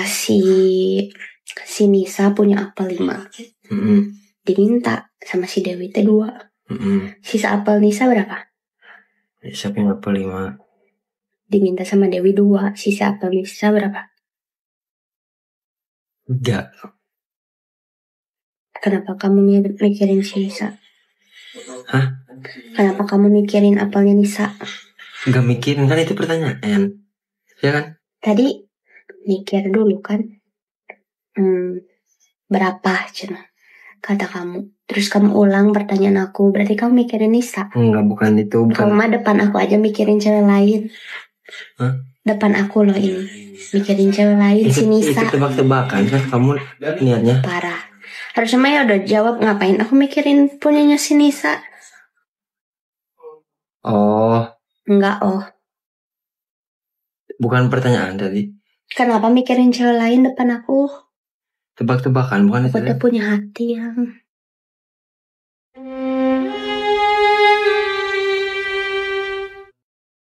si Nisa punya apel 5. Diminta sama si Dewi teh 2. Sisa apel Nisa berapa? Nisa punya apel 5. Diminta sama Dewi 2. Sisa apel Nisa berapa? 3. Kenapa kamu mikirin si Nisa? Hah? Kenapa kamu mikirin apelnya Nisa? Gak mikirin, kan itu pertanyaan. Ya kan? Tadi mikir dulu kan. Berapa cina kata kamu. Terus kamu ulang pertanyaan aku. Berarti kamu mikirin Nisa. Enggak, bukan itu. Kamu mah depan aku aja mikirin cewek lain. Hah? Depan aku loh ini mikirin cewek lain, si Nisa. Itu tebak-tebakan kan kamu niatnya. Parah. Harusnya Maya udah jawab, ngapain aku mikirin punyanya si Nisa. Oh. Enggak, Bukan pertanyaan tadi. Kenapa mikirin cewek lain depan aku? Tebak-tebakan bukan itu. Aku tuh punya hati yang